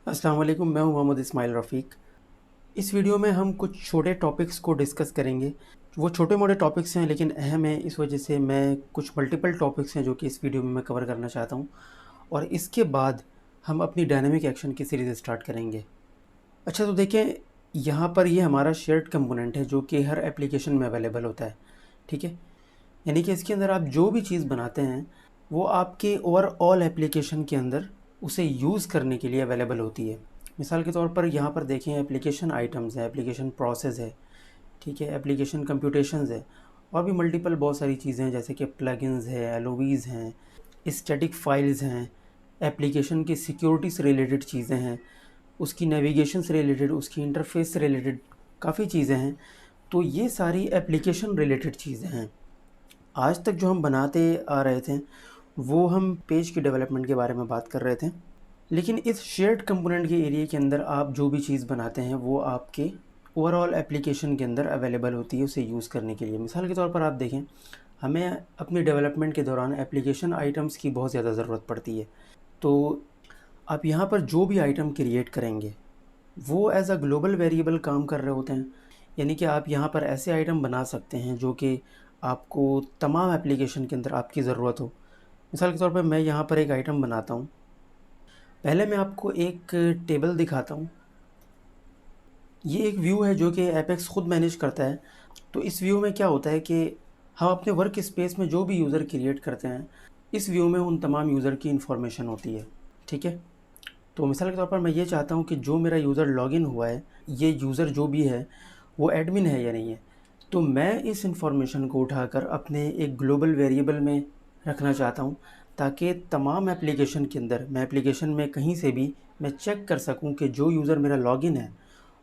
अस्सलाम वालेकुम, मैं हूं मोहम्मद इस्माइल रफ़ीक। इस वीडियो में हम कुछ छोटे टॉपिक्स को डिस्कस करेंगे। वो छोटे-मोटे टॉपिक्स हैं लेकिन अहम हैं, इस वजह से मैं कुछ मल्टीपल टॉपिक्स हैं जो कि इस वीडियो में मैं कवर करना चाहता हूं और इसके बाद हम अपनी डायनामिक एक्शन की सीरीज़ स्टार्ट करेंगे। अच्छा तो देखें, यहाँ पर ये हमारा शेयर्ड कंपोनेंट है जो कि हर एप्लीकेशन में अवेलेबल होता है, ठीक है? यानी कि इसके अंदर आप जो भी चीज़ बनाते हैं, वो आपके ओवरऑल एप्लीकेशन के अंदर उसे यूज़ करने के लिए अवेलेबल होती है। मिसाल के तौर पर यहाँ पर देखें, एप्लीकेशन आइटम्स है, एप्लीकेशन प्रोसेस है, ठीक है, एप्लीकेशन कंप्यूटेशंस है और भी मल्टीपल बहुत सारी चीज़ें हैं जैसे कि प्लगइन्स है, एलओवीज़ हैं, स्टैटिक फाइल्स हैं, एप्लीकेशन की सिक्योरिटी से रिलेटेड चीज़ें हैं, उसकी नेविगेशन से रिलेटेड, उसकी इंटरफेस से रिलेटेड काफ़ी चीज़ें हैं। तो ये सारी एप्लीकेशन रिलेटेड चीज़ें हैं। आज तक जो हम बनाते आ रहे थे, वो हम पेज की डेवलपमेंट के बारे में बात कर रहे थे। लेकिन इस शेयर्ड कंपोनेंट के एरिया के अंदर आप जो भी चीज़ बनाते हैं, वो आपके ओवरऑल एप्लीकेशन के अंदर अवेलेबल होती है उसे यूज़ करने के लिए। मिसाल के तौर पर आप देखें, हमें अपनी डेवलपमेंट के दौरान एप्लीकेशन आइटम्स की बहुत ज़्यादा ज़रूरत पड़ती है। तो आप यहाँ पर जो भी आइटम क्रिएट करेंगे, वो एज़ अ ग्लोबल वेरिएबल काम कर रहे होते हैं। यानी कि आप यहाँ पर ऐसे आइटम बना सकते हैं जो कि आपको तमाम एप्लीकेशन के अंदर आपकी ज़रूरत हो। मिसाल के तौर पर मैं यहाँ पर एक आइटम बनाता हूँ। पहले मैं आपको एक टेबल दिखाता हूँ। ये एक व्यू है जो कि एपेक्स खुद मैनेज करता है। तो इस व्यू में क्या होता है कि हम अपने वर्क स्पेस में जो भी यूज़र क्रिएट करते हैं, इस व्यू में उन तमाम यूज़र की इन्फॉर्मेशन होती है, ठीक है? तो मिसाल के तौर पर मैं ये चाहता हूँ कि जो मेरा यूज़र लॉगिन हुआ है, ये यूज़र जो भी है, वो एडमिन है या नहीं है। तो मैं इस इन्फॉर्मेशन को उठाकर अपने एक ग्लोबल वेरिएबल में रखना चाहता हूँ, ताकि तमाम एप्लीकेशन के अंदर मैं एप्लीकेशन में कहीं से भी मैं चेक कर सकूँ कि जो यूज़र मेरा लॉगिन है,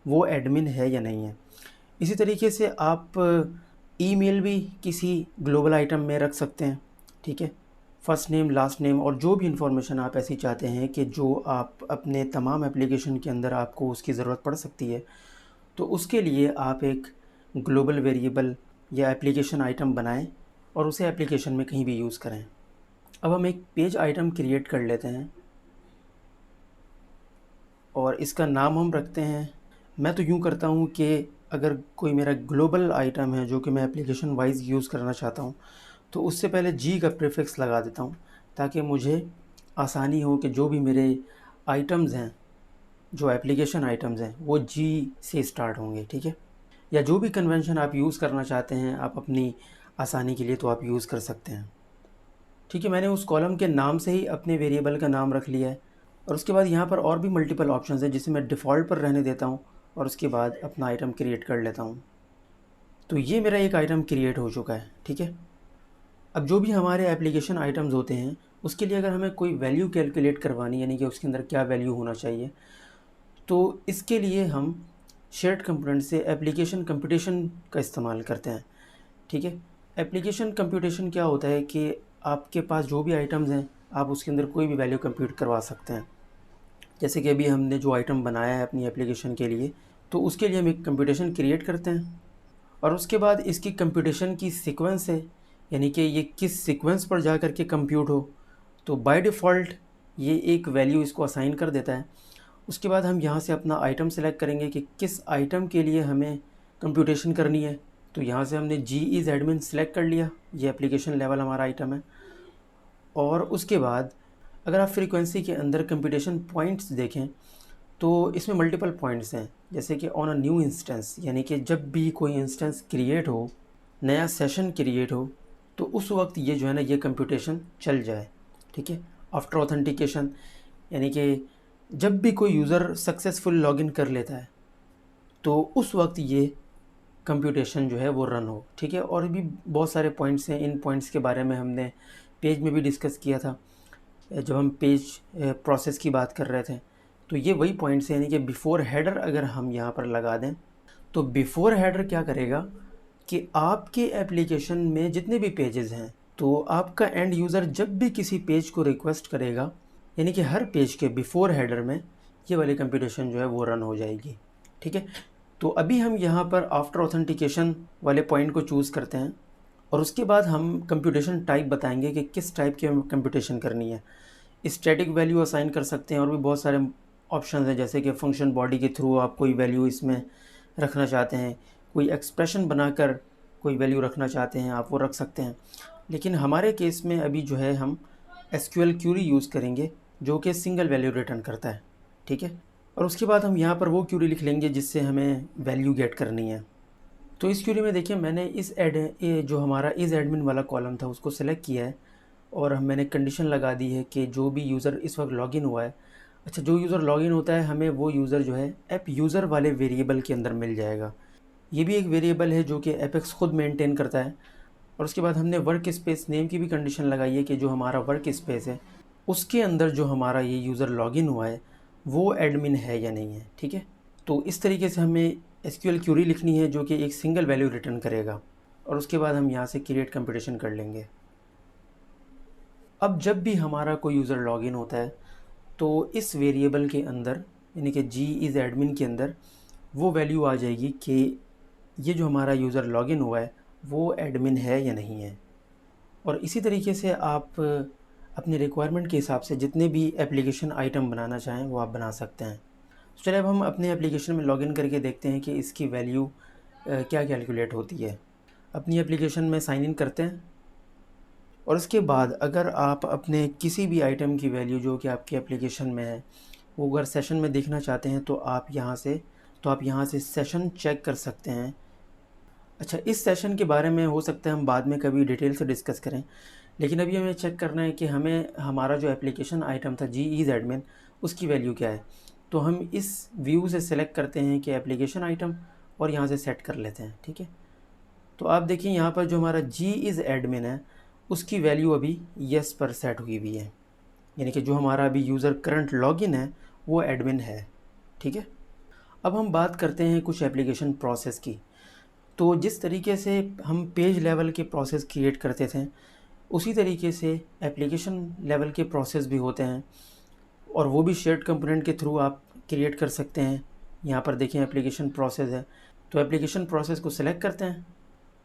वो एडमिन है या नहीं है। इसी तरीके से आप ईमेल भी किसी ग्लोबल आइटम में रख सकते हैं, ठीक है? फर्स्ट नेम, लास्ट नेम और जो भी इन्फॉर्मेशन आप ऐसी चाहते हैं कि जो आप अपने तमाम एप्लीकेशन के अंदर आपको उसकी ज़रूरत पड़ सकती है, तो उसके लिए आप एक ग्लोबल वेरिएबल या एप्लीकेशन आइटम बनाएं और उसे एप्लीकेशन में कहीं भी यूज़ करें। अब हम एक पेज आइटम क्रिएट कर लेते हैं और इसका नाम हम रखते हैं, मैं तो यूँ करता हूँ कि अगर कोई मेरा ग्लोबल आइटम है जो कि मैं एप्लीकेशन वाइज यूज़ करना चाहता हूँ, तो उससे पहले जी का प्रीफिक्स लगा देता हूँ, ताकि मुझे आसानी हो कि जो भी मेरे आइटम्स हैं, जो एप्लीकेशन आइटम्स हैं, वो जी से स्टार्ट होंगे, ठीक है? या जो भी कन्वेंशन आप यूज़ करना चाहते हैं, आप अपनी आसानी के लिए तो आप यूज़ कर सकते हैं। ठीक है, मैंने उस कॉलम के नाम से ही अपने वेरिएबल का नाम रख लिया है और उसके बाद यहाँ पर और भी मल्टीपल ऑप्शंस हैं जिसे मैं डिफ़ॉल्ट पर रहने देता हूँ और उसके बाद अपना आइटम क्रिएट कर लेता हूँ। तो ये मेरा एक आइटम क्रिएट हो चुका है, ठीक है? अब जो भी हमारे एप्लीकेशन आइटम्स होते हैं, उसके लिए अगर हमें कोई वैल्यू कैलकुलेट करवानी, यानी कि उसके अंदर क्या वैल्यू होना चाहिए, तो इसके लिए हम शेयर्ड कंपोनेंट से एप्लीकेशन कंप्यूटेशन का इस्तेमाल करते हैं, ठीक है? एप्लीकेशन कंप्यूटेशन क्या होता है कि आपके पास जो भी आइटम्स हैं, आप उसके अंदर कोई भी वैल्यू कंप्यूट करवा सकते हैं। जैसे कि अभी हमने जो आइटम बनाया है अपनी एप्लीकेशन के लिए, तो उसके लिए हम एक कंप्यूटेशन क्रिएट करते हैं और उसके बाद इसकी कंप्यूटेशन की सीक्वेंस है, यानी कि ये किस सीक्वेंस पर जा कर के कंप्यूट हो, तो बाय डिफ़ॉल्ट ये एक वैल्यू इसको असाइन कर देता है। उसके बाद हम यहाँ से अपना आइटम सेलेक्ट करेंगे कि किस आइटम के लिए हमें कंप्यूटेशन करनी है। तो यहाँ से हमने जी इज़ एडमिन सेलेक्ट कर लिया, ये एप्लीकेशन लेवल हमारा आइटम है। और उसके बाद अगर आप फ्रीक्वेंसी के अंदर कंप्यूटेशन पॉइंट्स देखें, तो इसमें मल्टीपल पॉइंट्स हैं, जैसे कि ऑन अ न्यू इंस्टेंस, यानी कि जब भी कोई इंस्टेंस क्रिएट हो, नया सेशन क्रिएट हो, तो उस वक्त ये जो है ना, ये कंप्यूटेशन चल जाए, ठीक है? आफ्टर ऑथेंटिकेशन, यानी कि जब भी कोई यूज़र सक्सेसफुल लॉगिन कर लेता है, तो उस वक्त ये कंप्यूटेशन जो है वो रन हो, ठीक है? और भी बहुत सारे पॉइंट्स हैं, इन पॉइंट्स के बारे में हमने पेज में भी डिस्कस किया था जब हम पेज प्रोसेस की बात कर रहे थे। तो ये वही पॉइंट्स हैं, यानी कि बिफ़ोर हेडर अगर हम यहाँ पर लगा दें, तो बिफ़ोर हेडर क्या करेगा कि आपके एप्लीकेशन में जितने भी पेजेस हैं, तो आपका एंड यूज़र जब भी किसी पेज को रिक्वेस्ट करेगा, यानी कि हर पेज के बिफ़ोर हेडर में ये वाली कंप्यूटेशन जो है वो रन हो जाएगी, ठीक है? तो अभी हम यहाँ पर आफ्टर ऑथेंटिकेशन वाले पॉइंट को चूज़ करते हैं और उसके बाद हम कंप्यूटेशन टाइप बताएंगे कि किस टाइप की हमें कंप्यूटेशन करनी है। स्टैटिक वैल्यू असाइन कर सकते हैं और भी बहुत सारे ऑप्शन हैं, जैसे कि फंक्शन बॉडी के थ्रू आप कोई वैल्यू इसमें रखना चाहते हैं, कोई एक्सप्रेशन बनाकर कोई वैल्यू रखना चाहते हैं, आप वो रख सकते हैं। लेकिन हमारे केस में अभी जो है हम एसक्यूएल क्यूरी यूज़ करेंगे जो कि सिंगल वैल्यू रिटर्न करता है, ठीक है। और उसके बाद हम यहाँ पर वो क्यूरी लिख लेंगे जिससे हमें वैल्यू गेट करनी है। तो इस क्यूरी में देखिए मैंने ये जो हमारा इस एडमिन वाला कॉलम था उसको सेलेक्ट किया है और मैंने कंडीशन लगा दी है कि जो भी यूज़र इस वक्त लॉगिन हुआ है, अच्छा जो यूज़र लॉगिन होता है हमें वो यूज़र जो है ऐप यूज़र वाले वेरिएबल के अंदर मिल जाएगा। ये भी एक वेरिएबल है जो कि एपेक्स खुद मेंटेन करता है। और उसके बाद हमने वर्क स्पेस नेम की भी कंडीशन लगाई है कि जो हमारा वर्क स्पेस है उसके अंदर जो हमारा ये यूज़र लॉगिन हुआ है वो एडमिन है या नहीं है, ठीक है। तो इस तरीके से हमें एसक्यूएल क्यूरी लिखनी है जो कि एक सिंगल वैल्यू रिटर्न करेगा और उसके बाद हम यहाँ से क्रिएट कंप्यूटेशन कर लेंगे। अब जब भी हमारा कोई यूज़र लॉगिन होता है तो इस वेरिएबल के अंदर यानी कि जी इज़ एडमिन के अंदर वो वैल्यू आ जाएगी कि ये जो हमारा यूज़र लॉगिन हुआ है वो एडमिन है या नहीं है। और इसी तरीके से आप अपनी रिक्वायरमेंट के हिसाब से जितने भी एप्लीकेशन आइटम बनाना चाहें वो आप बना सकते हैं। तो चलिए अब हम अपने एप्लीकेशन में लॉगिन करके देखते हैं कि इसकी वैल्यू क्या कैलकुलेट होती है। अपनी एप्लीकेशन में साइन इन करते हैं और उसके बाद अगर आप अपने किसी भी आइटम की वैल्यू जो कि आपकी एप्लीकेशन में है वो अगर सेशन में देखना चाहते हैं तो आप यहाँ से सेशन चेक कर सकते हैं। अच्छा, इस सेशन के बारे में हो सकता है हम बाद में कभी डिटेल से डिस्कस करें, लेकिन अभी हमें चेक करना है कि हमें हमारा जो एप्लीकेशन आइटम था जी इज़ एडमिन उसकी वैल्यू क्या है। तो हम इस व्यू से सेलेक्ट करते हैं कि एप्लीकेशन आइटम और यहाँ से सेट कर लेते हैं, ठीक है। तो आप देखिए यहाँ पर जो हमारा जी इज़ एडमिन है उसकी वैल्यू अभी येस पर सेट हुई हुई है, यानी कि जो हमारा अभी यूज़र करंट लॉगिन है वो एडमिन है, ठीक है। अब हम बात करते हैं कुछ एप्लीकेशन प्रोसेस की। तो जिस तरीके से हम पेज लेवल के प्रोसेस क्रिएट करते थे उसी तरीके से एप्लीकेशन लेवल के प्रोसेस भी होते हैं और वो भी शेयर्ड कंपोनेंट के थ्रू आप क्रिएट कर सकते हैं। यहाँ पर देखें एप्लीकेशन प्रोसेस है, तो एप्लीकेशन प्रोसेस को सिलेक्ट करते हैं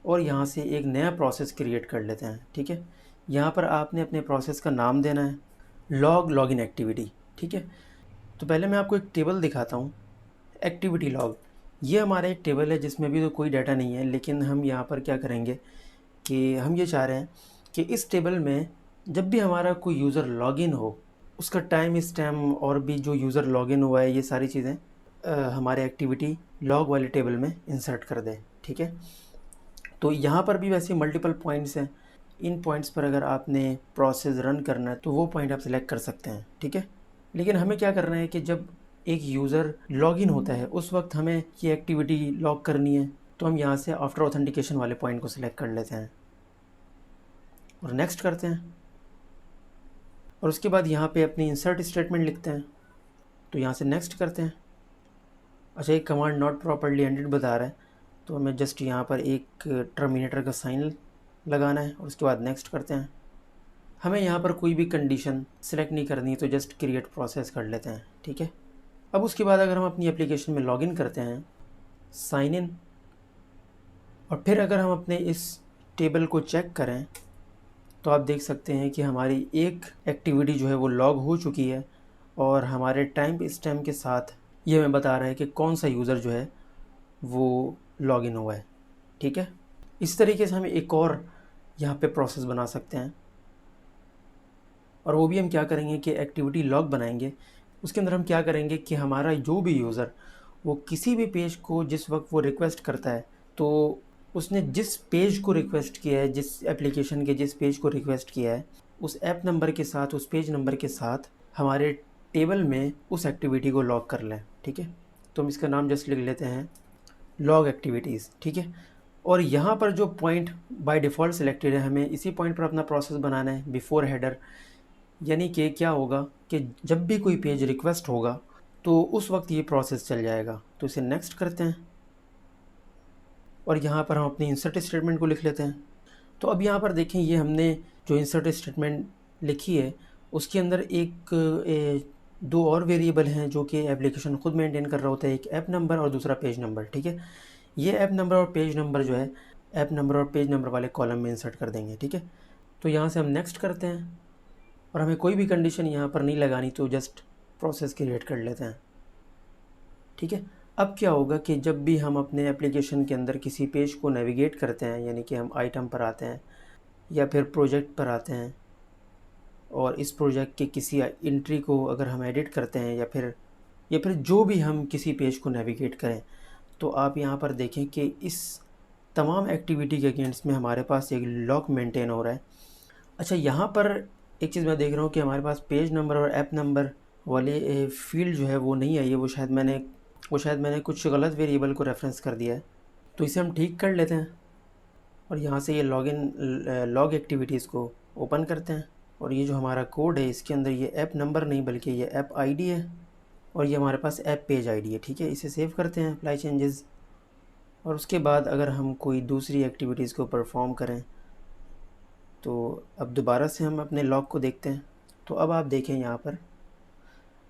और यहाँ से एक नया प्रोसेस क्रिएट कर लेते हैं, ठीक है। यहाँ पर आपने अपने प्रोसेस का नाम देना है लॉगिन एक्टिविटी, ठीक है। तो पहले मैं आपको एक टेबल दिखाता हूँ, एक्टिविटी लॉग। ये हमारा एक टेबल है जिसमें भी तो कोई डाटा नहीं है, लेकिन हम यहाँ पर क्या करेंगे कि हम ये चाह रहे हैं कि इस टेबल में जब भी हमारा कोई यूज़र लॉगिन हो उसका टाइम स्टैम्प और भी जो यूज़र लॉगिन हुआ है ये सारी चीज़ें हमारे एक्टिविटी लॉग वाले टेबल में इंसर्ट कर दें, ठीक है। तो यहाँ पर भी वैसे मल्टीपल पॉइंट्स हैं, इन पॉइंट्स पर अगर आपने प्रोसेस रन करना है तो वो पॉइंट आप सिलेक्ट कर सकते हैं, ठीक है। लेकिन हमें क्या करना है कि जब एक यूज़र लॉगिन होता है उस वक्त हमें ये एक्टिविटी लॉग करनी है, तो हम यहाँ से आफ्टर ऑथेंटिकेशन वाले पॉइंट को सिलेक्ट कर लेते हैं और नेक्स्ट करते हैं और उसके बाद यहाँ पे अपनी इंसर्ट स्टेटमेंट लिखते हैं, तो यहाँ से नेक्स्ट करते हैं। अच्छा, एक कमांड नॉट प्रॉपर्ली एंडेड बता रहा है तो हमें जस्ट यहाँ पर एक टर्मिनेटर का साइन लगाना है और उसके बाद नेक्स्ट करते हैं। हमें यहाँ पर कोई भी कंडीशन सेलेक्ट नहीं करनी, तो जस्ट क्रिएट प्रोसेस कर लेते हैं, ठीक है। अब उसके बाद अगर हम अपनी एप्लीकेशन में लॉगिन करते हैं, साइन इन, और फिर अगर हम अपने इस टेबल को चेक करें तो आप देख सकते हैं कि हमारी एक एक्टिविटी जो है वो लॉग हो चुकी है और हमारे टाइम स्टैम्प के साथ ये हमें बता रहा है कि कौन सा यूज़र जो है वो लॉगिन हुआ है, ठीक है। इस तरीके से हम एक और यहाँ पे प्रोसेस बना सकते हैं और वो भी हम क्या करेंगे कि एक्टिविटी लॉग बनाएंगे। उसके अंदर हम क्या करेंगे कि हमारा जो भी यूज़र वो किसी भी पेज को जिस वक्त वो रिक्वेस्ट करता है तो उसने जिस पेज को रिक्वेस्ट किया है, जिस एप्लीकेशन के जिस पेज को रिक्वेस्ट किया है, उस ऐप नंबर के साथ, उस पेज नंबर के साथ हमारे टेबल में उस एक्टिविटी को लॉग कर लें, ठीक है। तो हम इसका नाम जस्ट लिख लेते हैं लॉग एक्टिविटीज़, ठीक है। और यहाँ पर जो पॉइंट बाय डिफ़ॉल्ट सिलेक्टेड है हमें इसी पॉइंट पर अपना प्रोसेस बनाना है बिफोर हेडर, यानी कि क्या होगा कि जब भी कोई पेज रिक्वेस्ट होगा तो उस वक्त ये प्रोसेस चल जाएगा। तो इसे नेक्स्ट करते हैं और यहाँ पर हम अपनी इंसर्ट स्टेटमेंट को लिख लेते हैं। तो अब यहाँ पर देखें ये हमने जो इंसर्ट स्टेटमेंट लिखी है उसके अंदर दो और वेरिएबल हैं जो कि एप्लीकेशन खुद मेंटेन कर रहा होता है, एक ऐप नंबर और दूसरा पेज नंबर, ठीक है। ये ऐप नंबर और पेज नंबर जो है ऐप नंबर और पेज नंबर वाले कॉलम में इंसर्ट कर देंगे, ठीक है। तो यहाँ से हम नेक्स्ट करते हैं और हमें कोई भी कंडीशन यहाँ पर नहीं लगानी, तो जस्ट प्रोसेस क्रिएट कर लेते हैं। ठीक है, अब क्या होगा कि जब भी हम अपने एप्लीकेशन के अंदर किसी पेज को नेविगेट करते हैं, यानी कि हम आइटम पर आते हैं या फिर प्रोजेक्ट पर आते हैं, और इस प्रोजेक्ट के किसी एंट्री को अगर हम एडिट करते हैं या फिर जो भी हम किसी पेज को नेविगेट करें, तो आप यहाँ पर देखें कि इस तमाम एक्टिविटी के अगेंस्ट में हमारे पास एक लॉग मेंटेन हो रहा है। अच्छा, यहाँ पर एक चीज़ मैं देख रहा हूँ कि हमारे पास पेज नंबर और ऐप नंबर वाले फील्ड जो है वो नहीं आई है। वो शायद मैंने कुछ गलत वेरिएबल को रेफरेंस कर दिया है, तो इसे हम ठीक कर लेते हैं और यहाँ से ये लॉग एक्टिविटीज़ को ओपन करते हैं। और ये जो हमारा कोड है इसके अंदर ये ऐप नंबर नहीं बल्कि ये ऐप आईडी है और ये हमारे पास ऐप पेज आईडी है। ठीक है, इसे सेव करते हैं, अप्लाई चेंजेस। और उसके बाद अगर हम कोई दूसरी एक्टिविटीज़ को परफॉर्म करें तो अब दोबारा से हम अपने लॉग को देखते हैं। तो अब आप देखें यहाँ पर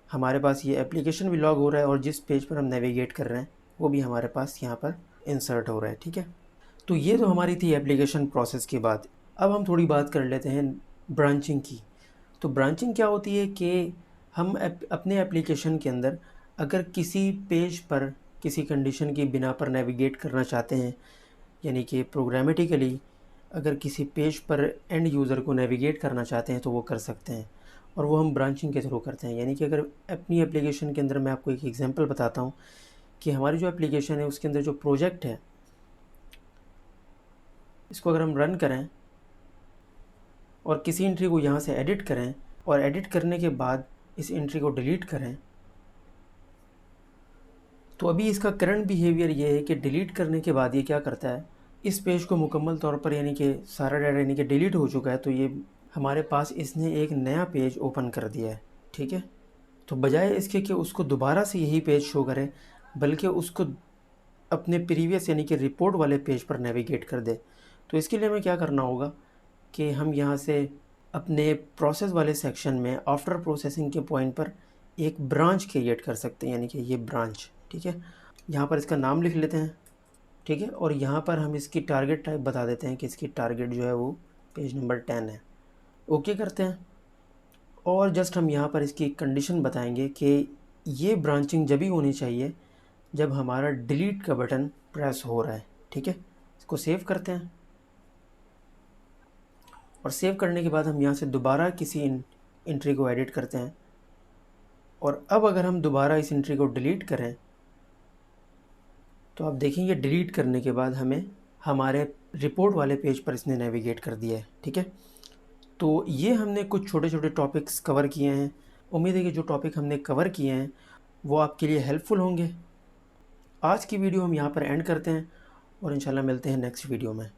हमारे पास ये एप्लीकेशन भी लॉग हो रहा है और जिस पेज पर हम नेविगेट कर रहे हैं वो भी हमारे पास यहाँ पर इंसर्ट हो रहा है। ठीक है, तो ये तो हमारी थी एप्लीकेशन प्रोसेस की बात। अब हम थोड़ी बात कर लेते हैं ब्रांचिंग की। तो ब्रांचिंग क्या होती है कि हम अपने एप्लीकेशन के अंदर अगर किसी पेज पर किसी कंडीशन की बिना पर नेविगेट करना चाहते हैं, यानी कि प्रोग्रामेटिकली अगर किसी पेज पर एंड यूज़र को नेविगेट करना चाहते हैं तो वो कर सकते हैं, और वो हम ब्रांचिंग के थ्रू करते हैं। यानी कि अगर अपनी एप्लीकेशन के अंदर मैं आपको एक एग्जांपल बताता हूँ कि हमारी जो एप्लीकेशन है उसके अंदर जो प्रोजेक्ट है, इसको अगर हम रन करें और किसी एंट्री को यहाँ से एडिट करें और एडिट करने के बाद इस एंट्री को डिलीट करें, तो अभी इसका करंट बिहेवियर ये है कि डिलीट करने के बाद ये क्या करता है, इस पेज को मुकम्मल तौर पर यानी कि सारा डाटा यानी कि डिलीट हो चुका है, तो ये हमारे पास इसने एक नया पेज ओपन कर दिया है। ठीक है, तो बजाय इसके कि उसको दोबारा से यही पेज शो करे, बल्कि उसको अपने प्रीवियस यानी कि रिपोर्ट वाले पेज पर नेविगेट कर दे। तो इसके लिए हमें क्या करना होगा कि हम यहाँ से अपने प्रोसेस वाले सेक्शन में आफ्टर प्रोसेसिंग के पॉइंट पर एक ब्रांच क्रिएट कर सकते हैं, यानी कि ये ब्रांच। ठीक है, यहाँ पर इसका नाम लिख लेते हैं। ठीक है, और यहाँ पर हम इसकी टारगेट टाइप बता देते हैं कि इसकी टारगेट जो है वो पेज नंबर 10 है। ओके करते हैं और जस्ट हम यहाँ पर इसकी कंडीशन बताएंगे कि ये ब्रांचिंग जब ही होनी चाहिए जब हमारा डिलीट का बटन प्रेस हो रहा है। ठीक है, इसको सेव करते हैं और सेव करने के बाद हम यहाँ से दोबारा किसी एंट्री को एडिट करते हैं। और अब अगर हम दोबारा इस एंट्री को डिलीट करें तो आप देखेंगे डिलीट करने के बाद हमें हमारे रिपोर्ट वाले पेज पर इसने नेविगेट कर दिया है। ठीक है, तो ये हमने कुछ छोटे छोटे टॉपिक्स कवर किए हैं। उम्मीद है कि जो टॉपिक हमने कवर किए हैं वो आपके लिए हेल्पफुल होंगे। आज की वीडियो हम यहाँ पर एंड करते हैं और इंशाल्लाह मिलते हैं नेक्स्ट वीडियो में।